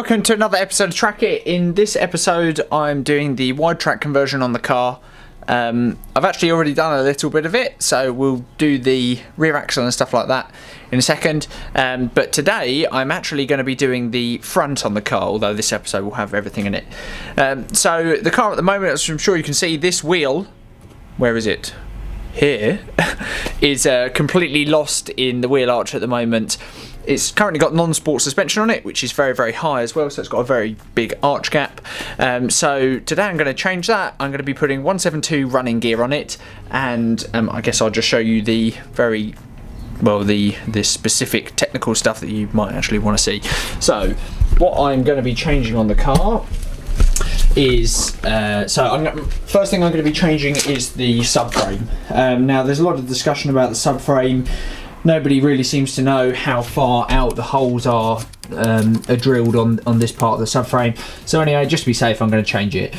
Welcome to another episode of Track It. In this episode I'm doing the wide track conversion on the car. I've actually already done a little bit of it, so we'll do the rear axle and stuff like that in a second. But today I'm actually going to be doing the front on the car, although this episode will have everything in it. So the car at the moment, as I'm sure you can see, this wheel, where is it? Here, is completely lost in the wheel arch at the moment. It's currently got non-sport suspension on it, which is very, very high as well, so it's got a very big arch gap. So today I'm going to change that. I'm going to be putting 172 running gear on it, and I guess I'll just show you the the specific technical stuff that you might actually want to see. So what I'm going to be changing on the car is first thing I'm going to be changing is the subframe. Now there's a lot of discussion about the subframe. Nobody really seems to know how far out the holes are drilled on this part of the subframe. So anyway, just to be safe, I'm going to change it.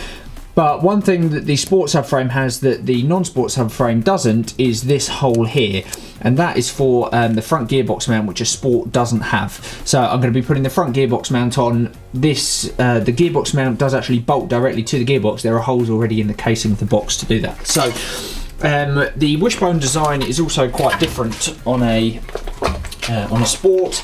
But one thing that the sport subframe has that the non-sport subframe doesn't is this hole here, and that is for the front gearbox mount, which a sport doesn't have. So I'm going to be putting the front gearbox mount on this. The gearbox mount does actually bolt directly to the gearbox. There are holes already in the casing of the box to do that. So the Wishbone design is also quite different on a sport.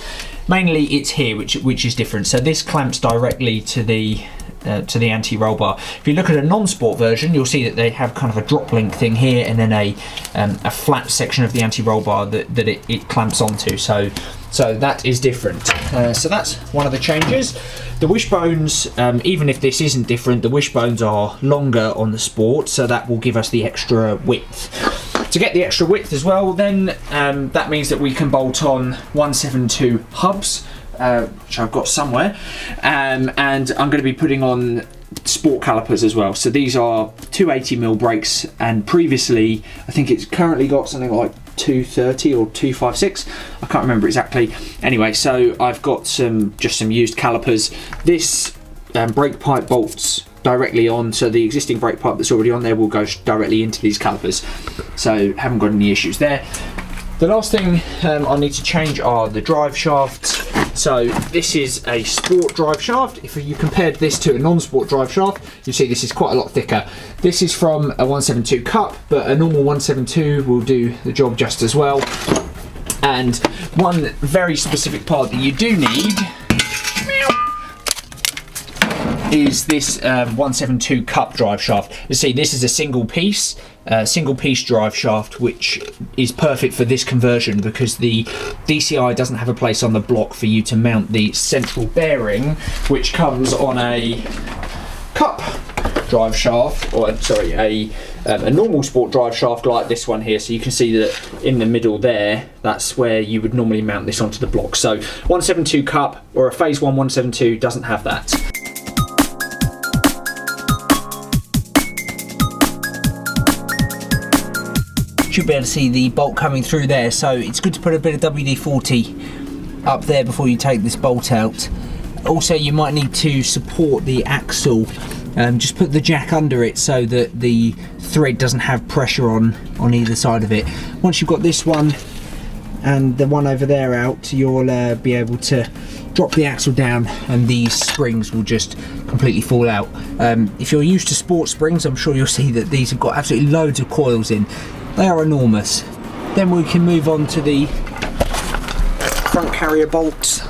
Mainly it's here which is different. So this clamps directly to the anti-roll bar. If you look at a non-sport version, you'll see that they have kind of a drop link thing here, and then a flat section of the anti-roll bar that it clamps onto. So that is different. So that's one of the changes. The wishbones, even if this isn't different, the wishbones are longer on the sport, so that will give us the extra width. To get the extra width as well, then that means that we can bolt on 172 hubs, which I've got somewhere, and I'm going to be putting on sport calipers as well. So these are 280mm brakes, and previously I think it's currently got something like 230 or 256, I can't remember exactly. Anyway, so I've got just some used calipers. This brake pipe bolts directly on, so the existing brake pipe that's already on there will go directly into these calipers, so haven't got any issues there. The last thing I need to change are the drive shafts. So this is a sport drive shaft. If you compared this to a non-sport drive shaft, you see this is quite a lot thicker. This is from a 172 Cup, but a normal 172 will do the job just as well. And one very specific part that you do need is this 172 Cup drive shaft. You see, this is a single piece drive shaft, which is perfect for this conversion because the DCI doesn't have a place on the block for you to mount the central bearing, which comes on a Cup drive shaft, or sorry, a normal sport drive shaft like this one here. So you can see that in the middle there, that's where you would normally mount this onto the block. So 172 Cup or a Phase 1 172 doesn't have that. Should be able to see the bolt coming through there, so it's good to put a bit of WD-40 up there before you take this bolt out. Also, you might need to support the axle. Just put the jack under it so that the thread doesn't have pressure on either side of it. Once you've got this one and the one over there out, you'll be able to drop the axle down and these springs will just completely fall out. If you're used to sport springs, I'm sure you'll see that these have got absolutely loads of coils in. They are enormous. Then we can move on to the front carrier bolts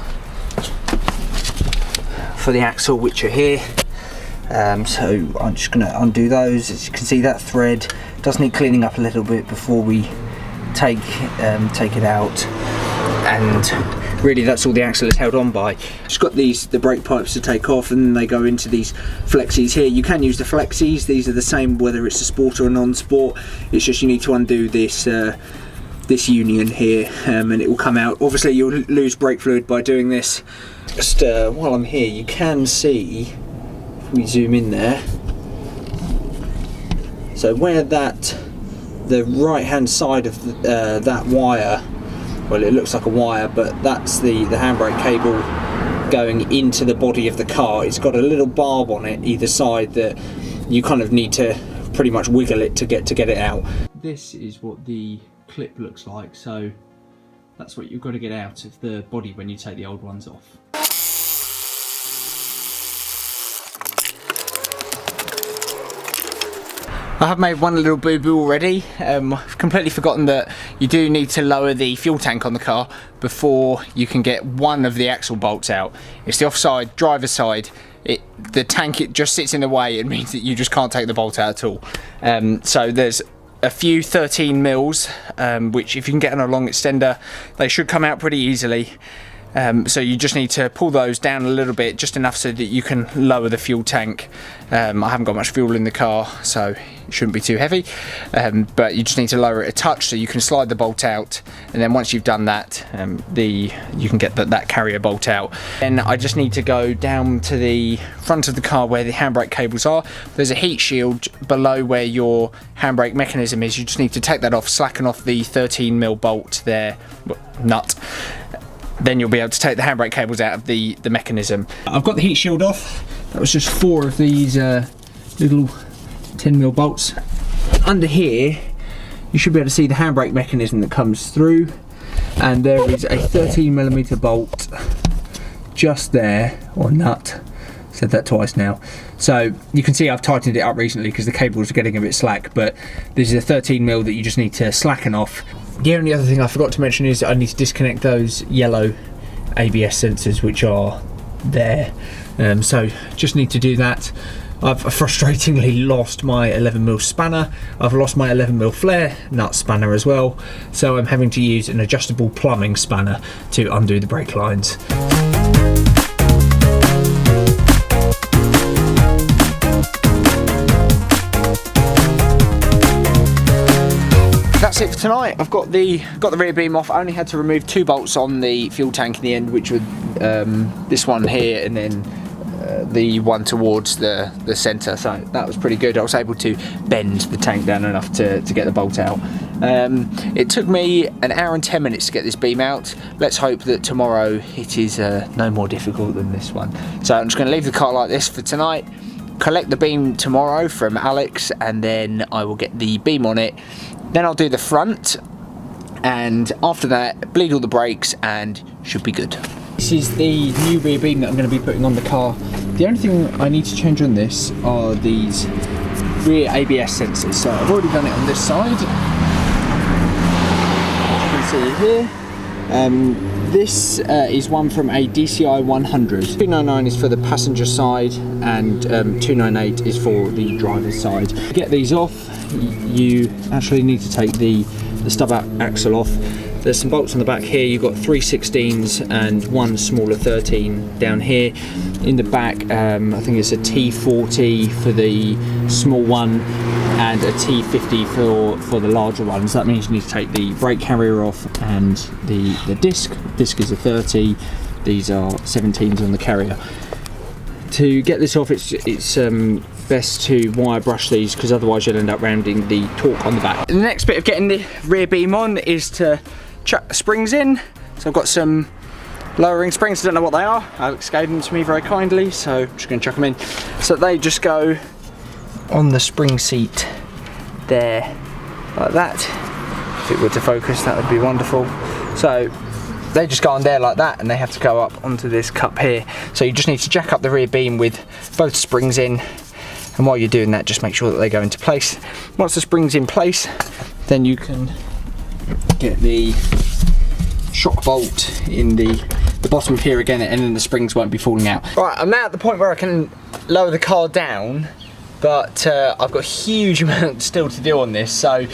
for the axle, which are here. So I'm just going to undo those. As you can see, that thread does need cleaning up a little bit before we take it out, and really that's all the axle is held on by. Just got the brake pipes to take off, and then they go into these flexies here. You can use the flexies. These are the same whether it's a sport or a non-sport. It's just you need to undo this this union here, and it will come out. Obviously you'll lose brake fluid by doing this. Just while I'm here, you can see, if we zoom in there, so where the right hand side of that wire, well, it looks like a wire, but that's the handbrake cable going into the body of the car. It's got a little barb on it either side that you kind of need to pretty much wiggle it to get it out. This is what the clip looks like, so that's what you've got to get out of the body when you take the old ones off. I have made one little boo-boo already. I've completely forgotten that you do need to lower the fuel tank on the car before you can get one of the axle bolts out. It's the offside, driver's side. The tank, it just sits in the way. It means that you just can't take the bolt out at all. So there's a few 13 mils, which if you can get on a long extender, they should come out pretty easily. So you just need to pull those down a little bit, just enough so that you can lower the fuel tank. I haven't got much fuel in the car, so it shouldn't be too heavy, but you just need to lower it a touch so you can slide the bolt out, and then once you've done that, you can get that carrier bolt out. Then I just need to go down to the front of the car where the handbrake cables are. There's a heat shield below where your handbrake mechanism is. You just need to take that off, slacken off the 13 mil bolt there, nut. Then you'll be able to take the handbrake cables out of the mechanism. I've got the heat shield off. That was just 4 of these little 10 mil bolts. Under here, you should be able to see the handbrake mechanism that comes through, and there is a 13mm bolt just there, or nut. Said that twice now. So you can see I've tightened it up recently because the cables are getting a bit slack, but this is a 13mm that you just need to slacken off. The only other thing I forgot to mention is I need to disconnect those yellow ABS sensors which are there. So just need to do that. I've frustratingly lost my 11mm spanner. I've lost my 11mm flare nut spanner as well. So I'm having to use an adjustable plumbing spanner to undo the brake lines. That's it for tonight. I've got the rear beam off. I only had to remove 2 bolts on the fuel tank in the end, which were this one here and then the one towards the centre. So that was pretty good. I was able to bend the tank down enough to get the bolt out. It took me an hour and 10 minutes to get this beam out. Let's hope that tomorrow it is no more difficult than this one. So I'm just going to leave the car like this for tonight, collect the beam tomorrow from Alex, and then I will get the beam on it. Then I'll do the front, and after that, bleed all the brakes and should be good. This is the new rear beam that I'm going to be putting on the car. The only thing I need to change on this are these rear ABS sensors. So I've already done it on this side. As you can see here. This is one from a DCI 100. 299 is for the passenger side, and 298 is for the driver's side. To get these off, you actually need to take the stub axle off. There's some bolts on the back here. You've got 3 16s and 1 smaller 13 down here. In the back, I think it's a T40 for the small one and a T50 for the larger ones. That means you need to take the brake carrier off and the disc. The disc is a 30. These are 17s on the carrier. To get this off, it's best to wire brush these, because otherwise you'll end up rounding the torque on the back. The next bit of getting the rear beam on is to chuck the springs in. So I've got some lowering springs. I don't know what they are. Alex gave them to me very kindly, so I'm just going to chuck them in. So they just go on the spring seat there, like that. If it were to focus, that would be wonderful. So they just go on there like that, and they have to go up onto this cup here. So you just need to jack up the rear beam with both springs in, and while you're doing that, just make sure that they go into place. Once the spring's in place, then you can get the shock bolt in the bottom here again, and then the springs won't be falling out. Right, I'm now at the point where I can lower the car down, but I've got a huge amount still to do on this, so I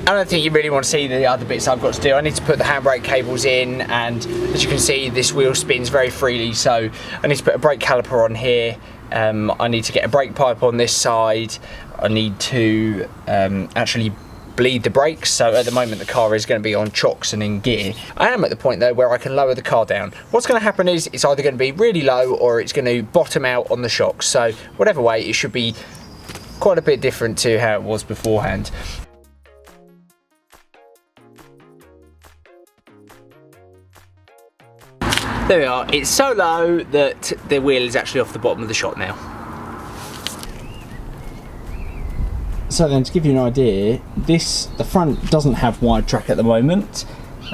don't think you really want to see the other bits I've got to do. I need to put the handbrake cables in, and as you can see, this wheel spins very freely, so I need to put a brake caliper on here. I need to get a brake pipe on this side. I need to actually bleed the brakes, so at the moment the car is going to be on chocks and in gear. I am at the point though where I can lower the car down. What's going to happen is it's either going to be really low or it's going to bottom out on the shocks, so whatever way, it should be quite a bit different to how it was beforehand. There we are. It's so low that the wheel is actually off the bottom of the shock now. So then, to give you an idea, the front doesn't have wide track at the moment.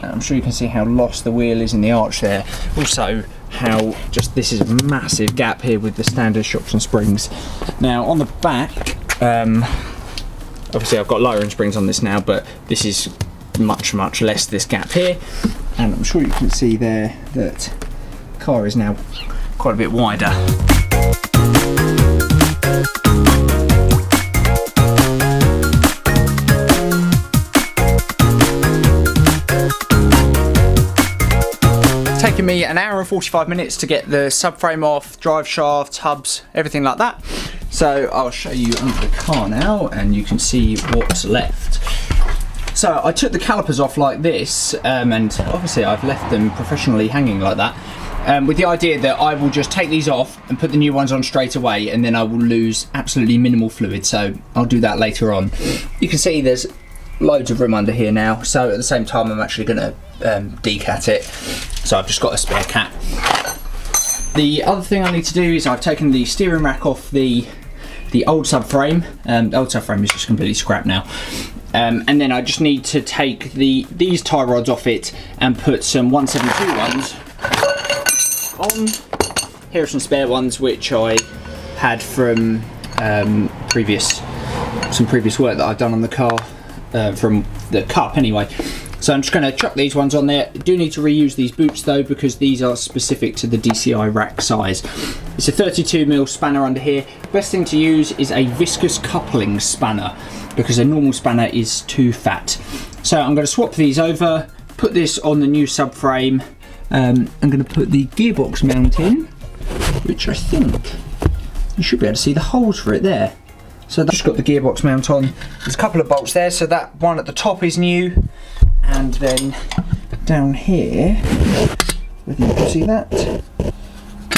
I'm sure you can see how lost the wheel is in the arch there. Also, how just this is a massive gap here with the standard shocks and springs. Now on the back, Obviously I've got lowering springs on this now, but this is much less, this gap here, and I'm sure you can see there that the car is now quite a bit wider. Taken me an hour and 45 minutes to get the subframe off, drive shafts, hubs, everything like that. So I'll show you under the car now and you can see what's left. So I took the calipers off like this, and obviously I've left them professionally hanging like that, with the idea that I will just take these off and put the new ones on straight away, and then I will lose absolutely minimal fluid, so I'll do that later on. You can see there's loads of room under here now, so at the same time I'm actually going to decat it, so I've just got a spare cap. The other thing I need to do is I've taken the steering rack off the old subframe. The old subframe is just completely scrapped now. And then I just need to take these tie rods off it and put some 172 ones on. Here are some spare ones which I had from previous work that I've done on the car, from the Cup anyway. So I'm just going to chuck these ones on there. I do need to reuse these boots though, because these are specific to the DCI rack size. It's a 32mm spanner under here. Best thing to use is a viscous coupling spanner, because a normal spanner is too fat. So I'm going to swap these over, put this on the new subframe. I'm going to put the gearbox mount in, which I think you should be able to see the holes for it there. So I've just got the gearbox mount on. There's a couple of bolts there, so that one at the top is new. And then down here, whether you can see that,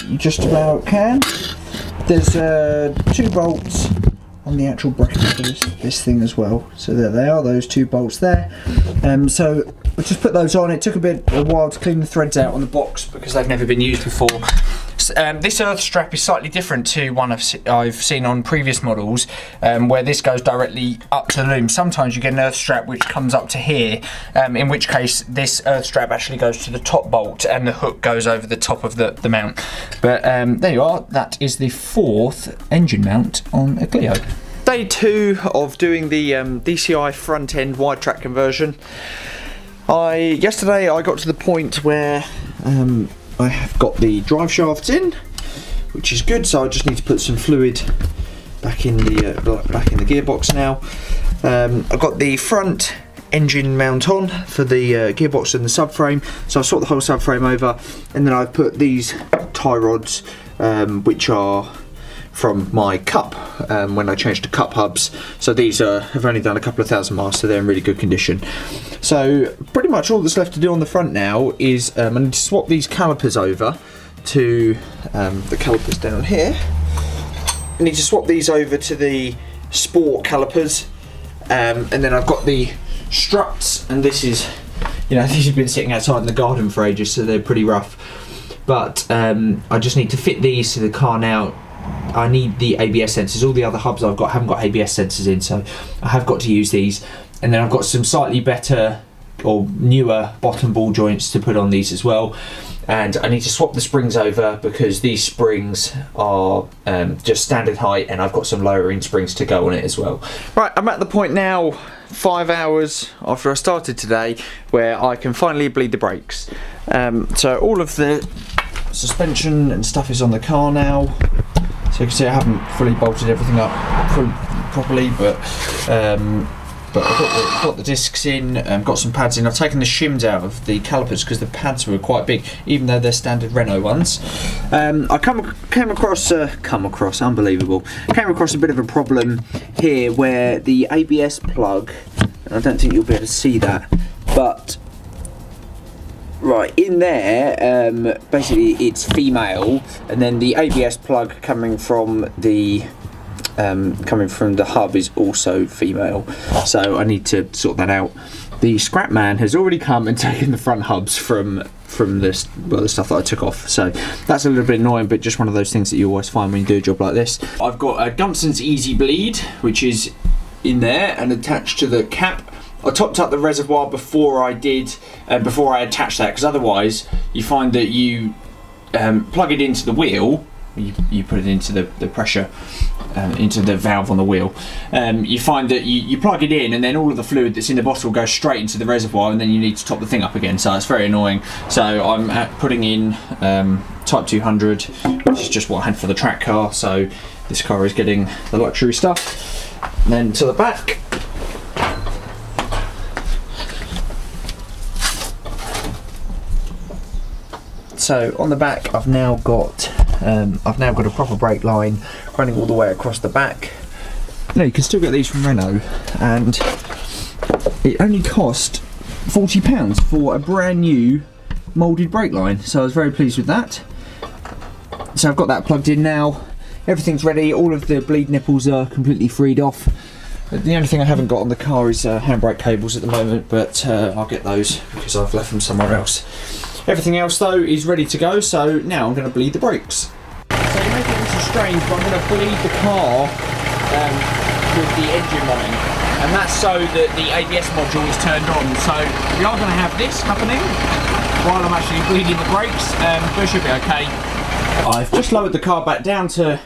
you just about can. There's 2 bolts on the actual bracket of this thing as well. So there they are, those 2 bolts there. So I just put those on. It took a while to clean the threads out on the box because they've never been used before. This earth strap is slightly different to one I've seen on previous models, where this goes directly up to the loom. Sometimes you get an earth strap which comes up to here, in which case this earth strap actually goes to the top bolt and the hook goes over the top of the mount. But there you are, that is the 4th engine mount on a Clio. Day 2 of doing the DCI front end wide track conversion. Yesterday I got to the point where I have got the drive shafts in, which is good. So I just need to put some fluid back in the gearbox now. I've got the front engine mount on for the gearbox and the subframe. So I swapped the whole subframe over, and then I've put these tie rods, which are from my Cup, when I changed to Cup hubs. So these have only done a couple of thousand miles, so they're in really good condition. So pretty much all that's left to do on the front now is I need to swap these calipers over to the calipers down here. I need to swap these over to the Sport calipers, and then I've got the struts, and this is, these have been sitting outside in the garden for ages, so they're pretty rough. But I just need to fit these to the car now. I need the ABS sensors. All the other hubs I've got haven't got ABS sensors in, so I have got to use these. And then I've got some slightly better or newer bottom ball joints to put on these as well. And I need to swap the springs over because these springs are just standard height, and I've got some lowering springs to go on it as well. Right, I'm at the point now, 5 hours after I started today, where I can finally bleed the brakes. So all of the suspension and stuff is on the car now. So you can see I haven't fully bolted everything up properly, but I've got the discs in, got some pads in. I've taken the shims out of the calipers because the pads were quite big, even though they're standard Renault ones. I came across unbelievable. Came across a bit of a problem here where the ABS plug, I don't think you'll be able to see that, but right in there, basically it's female, and then the ABS plug coming from the hub is also female, so I need to sort that out. The scrap man has already come and taken the front hubs from the stuff that I took off, so that's a little bit annoying, but just one of those things that you always find when you do a job like this. I've got a Gunson's Easy Bleed, which is in there and attached to the cap. I topped up the reservoir before I attached that, because otherwise you find that you plug it into the wheel you put it into the pressure, into the valve on the wheel. You find that you plug it in, and then all of the fluid that's in the bottle goes straight into the reservoir, and then you need to top the thing up again, so it's very annoying. So I'm putting in Type 200, which is just what I had for the track car, so this car is getting the luxury stuff. And then to the back, so on the back I've now got a proper brake line running all the way across the back. Now you can still get these from Renault, and it only cost £40 for a brand new moulded brake line, so I was very pleased with that. So I've got that plugged in now, everything's ready, all of the bleed nipples are completely freed off. The only thing I haven't got on the car is handbrake cables at the moment, but I'll get those because I've left them somewhere else. Everything else though is ready to go, so now I'm going to bleed the brakes. So you may think this is strange, but I'm going to bleed the car with the engine running, and that's so that the ABS module is turned on. So we are going to have this happening while I'm actually bleeding the brakes, but it should be okay. I've just lowered the car back down to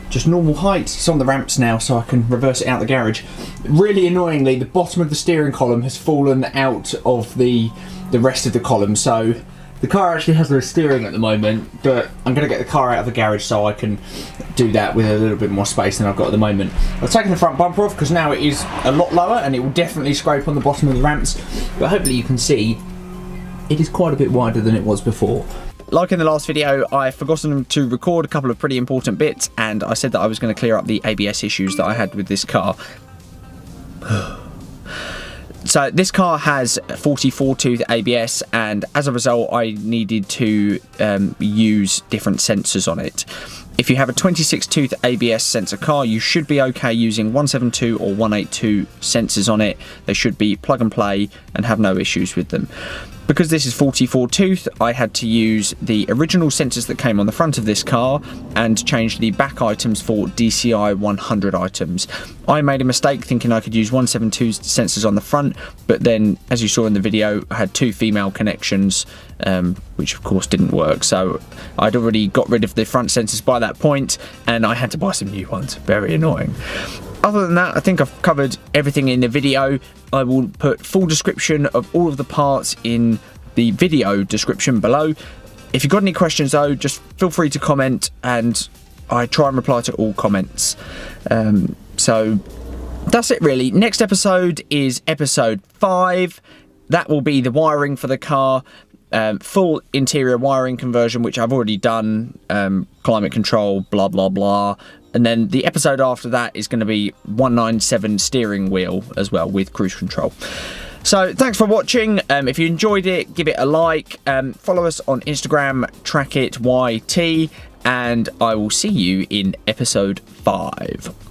just normal height. It's on the ramps now, so I can reverse it out the garage. Really annoyingly, the bottom of the steering column has fallen out of the rest of the column, so the car actually has no steering at the moment, but I'm going to get the car out of the garage so I can do that with a little bit more space than I've got at the moment. I've taken the front bumper off because now it is a lot lower and it will definitely scrape on the bottom of the ramps, but hopefully you can see it is quite a bit wider than it was before. Like in the last video, I've forgotten to record a couple of pretty important bits, and I said that I was going to clear up the ABS issues that I had with this car. So this car has 44 tooth ABS, and as a result I needed to use different sensors on it. If you have a 26 tooth ABS sensor car, you should be okay using 172 or 182 sensors on it. They should be plug and play and have no issues with them. Because this is 44 tooth, I had to use the original sensors that came on the front of this car and change the back items for DCI 100 items. I made a mistake thinking I could use 172 sensors on the front, but then, as you saw in the video, I had two female connections, which of course didn't work. So I'd already got rid of the front sensors by that point, and I had to buy some new ones. Very annoying. Other than that, I think I've covered everything in the video. I will put full description of all of the parts in the video description below. If you've got any questions though, just feel free to comment, and I try and reply to all comments. So that's it really. Next episode is episode 5. That will be the wiring for the car. Full interior wiring conversion, which I've already done, climate control, blah blah blah. And then the episode after that is going to be 197 steering wheel as well with cruise control. So thanks for watching. If you enjoyed it, give it a like. Follow us on Instagram, trackityt, and I will see you in episode 5.